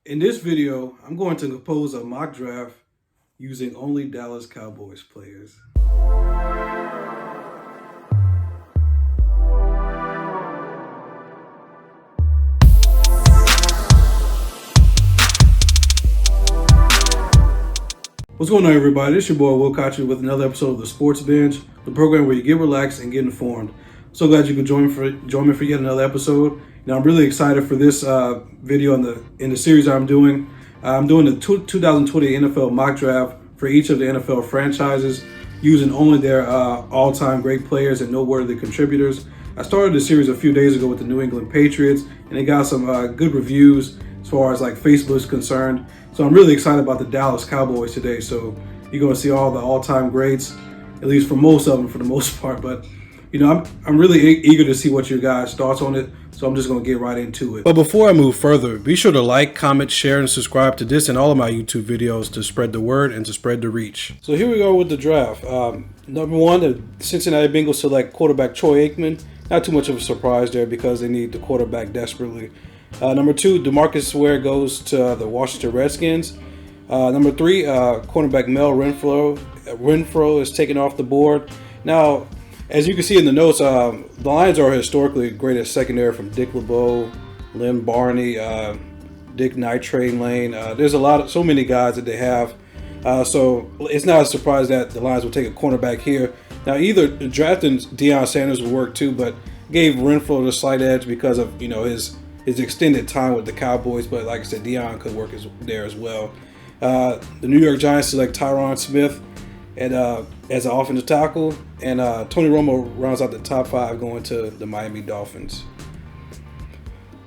In this video, I'm going to compose a mock draft using only Dallas Cowboys players. What's going on, everybody? This is your boy Will Kotcher with another episode of the Sports Bench, the program where you get relaxed and get informed. So glad you could join me for yet another episode. I'm really excited for this video in the series I'm doing. I'm doing the 2020 NFL mock draft for each of the NFL franchises, using only their all-time great players and noteworthy contributors. I started the series a few days ago with the New England Patriots, and it got some good reviews as far as like Facebook is concerned. So I'm really excited about the Dallas Cowboys today. So you're going to see all the all-time greats, at least for most of them, for the most part. But I'm really eager to see what your guys' thoughts on it. So I'm just going to get right into it. But before I move further, be sure to like, comment, share, and subscribe to this and all of my YouTube videos to spread the word and to spread the reach. So here we go with the draft. Number one, the Cincinnati Bengals select quarterback Troy Aikman. Not too much of a surprise there because they need the quarterback desperately. Number two, DeMarcus Ware goes to the Washington Redskins. Number three, cornerback Mel Renfro. Renfro is taken off the board. Now, as you can see in the notes, the Lions are historically great at secondary, from Dick LeBeau, Lynn Barney, Dick Nitrate Lane. There's so many guys that they have. So it's not a surprise that the Lions will take a cornerback here. Now, either drafting Deion Sanders will work too, but gave Renfro the slight edge because of his extended time with the Cowboys. But like I said, Deion could work there as well. The New York Giants select Tyron Smith as an offensive tackle, and Tony Romo rounds out the top five, going to the Miami Dolphins.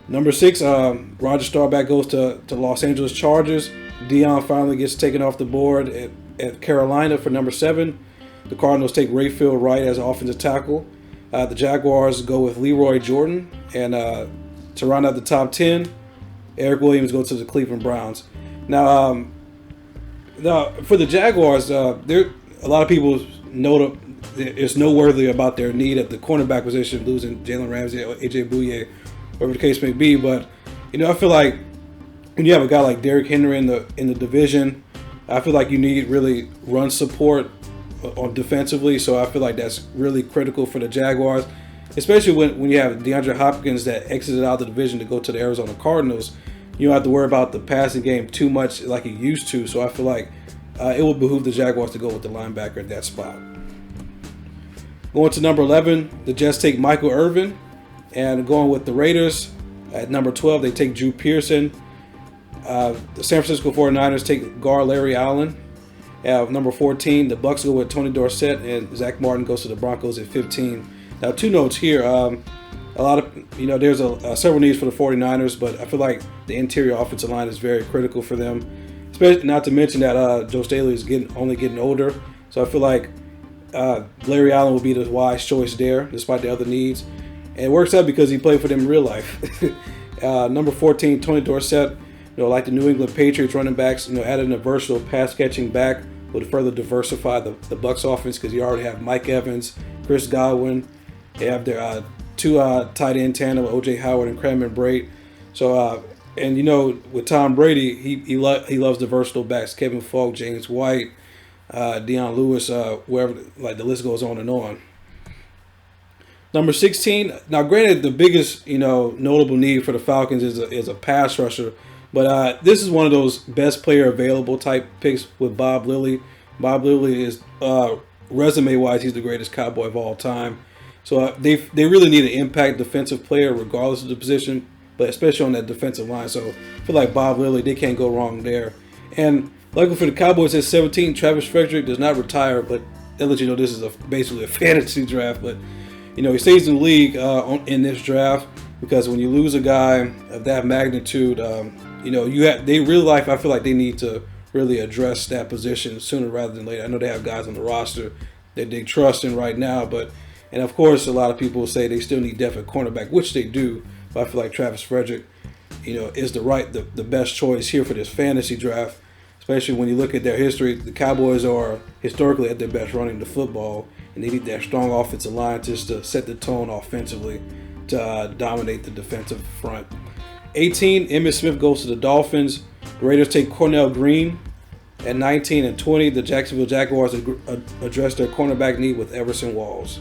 Number six, Roger Staubach goes to Los Angeles Chargers. Deion finally gets taken off the board at Carolina for number seven. The Cardinals take Rayfield Wright as an offensive tackle. The Jaguars go with Leroy Jordan, and to round out the top 10, Eric Williams goes to the Cleveland Browns. Now for the Jaguars, a lot of people note it's noteworthy about their need at the cornerback position, losing Jalen Ramsey or AJ Bouye, whatever the case may be. But I feel like when you have a guy like Derrick Henry in the division, I feel like you need really run support on defensively. So I feel like that's really critical for the Jaguars, especially when you have DeAndre Hopkins that exited out of the division to go to the Arizona Cardinals. You don't have to worry about the passing game too much like he used to. So I feel like it will behoove the Jaguars to go with the linebacker at that spot. Going to number 11, the Jets take Michael Irvin. And going with the Raiders at number 12, they take Drew Pearson. The San Francisco 49ers take guard Larry Allen. At number 14, the Bucs go with Tony Dorsett, and Zach Martin goes to the Broncos at 15. Now, two notes here. A lot of, there's several needs for the 49ers, but I feel like the interior offensive line is very critical for them. Especially, not to mention that Joe Staley is only getting older. So I feel like Larry Allen will be the wise choice there, despite the other needs. And it works out because he played for them in real life. Number 14, Tony Dorsett, like the New England Patriots running backs, adding a versatile pass-catching back would further diversify the Bucs offense, because you already have Mike Evans, Chris Godwin. They have their two tight end tandem, O.J. Howard and Cameron Brate. So, with Tom Brady, he loves the versatile backs, Kevin Falk, James White, Deion Lewis, wherever, like the list goes on and on. Number 16. Now, granted, the biggest notable need for the Falcons is a pass rusher, but this is one of those best player available type picks with Bob Lilly. Bob Lilly is resume wise, he's the greatest Cowboy of all time. So they really need an impact defensive player regardless of the position, but especially on that defensive line. So I feel like Bob Lilly, they can't go wrong there. And luckily for the Cowboys at 17, Travis Frederick does not retire, but that lets you know this is basically a fantasy draft. But he stays in the league in this draft, because when you lose a guy of that magnitude, they really I feel like they need to really address that position sooner rather than later. I know they have guys on the roster that they trust in right now, and of course a lot of people say they still need depth at cornerback, which they do. But I feel like Travis Frederick, is the best choice here for this fantasy draft, especially when you look at their history. The Cowboys are historically at their best running the football, and they need that strong offensive line just to set the tone offensively to dominate the defensive front. 18, Emmitt Smith goes to the Dolphins. The Raiders take Cornell Green. At 19 and 20, the Jacksonville Jaguars address their cornerback need with Everson Walls.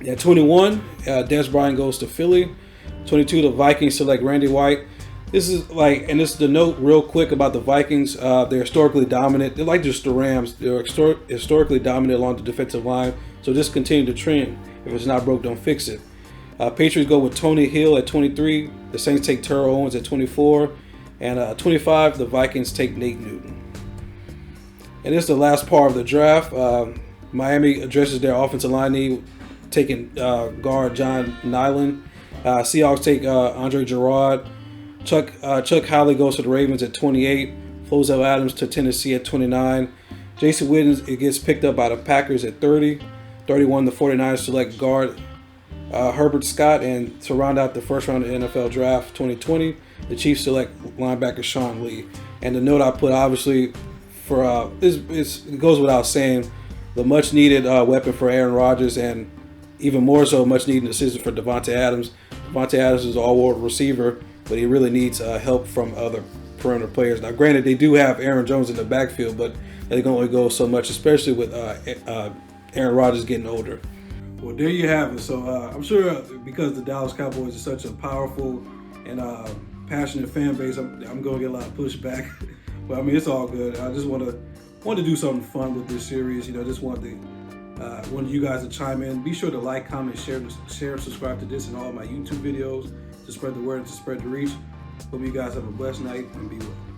At 21, Des Bryant goes to Philly. 22, the Vikings select Randy White. This is and this is the note real quick about the Vikings. They're historically dominant. They're like just the Rams. They're historically dominant along the defensive line. So just continue to trend. If it's not broke, don't fix it. Patriots go with Tony Hill at 23. The Saints take Terrell Owens at 24. And 25, the Vikings take Nate Newton. And this is the last part of the draft. Miami addresses their offensive line need, taking guard John Nyland. Seahawks take Andre Gerard. Chuck Howley goes to the Ravens at 28. Flozell Adams to Tennessee at 29. Jason Witten gets picked up by the Packers at 30. 31, the 49ers select guard Herbert Scott. And to round out the first round of the NFL Draft 2020, the Chiefs select linebacker Sean Lee. And the note I put, obviously, for it goes without saying, the much-needed weapon for Aaron Rodgers, and even more so, much-needed assistant for Davante Adams. Davante Adams is an all-world receiver, but he really needs help from other perimeter players. Now, granted, they do have Aaron Jones in the backfield, but they can only go so much, especially with Aaron Rodgers getting older. Well, there you have it. So I'm sure because the Dallas Cowboys is such a powerful and passionate fan base, I'm going to get a lot of pushback. But I mean, it's all good. I just want to do something fun with this series. Just want you guys to chime in. Be sure to like, comment, share, and subscribe to this and all of my YouTube videos to spread the word, to spread the reach. Hope you guys have a blessed night and be well.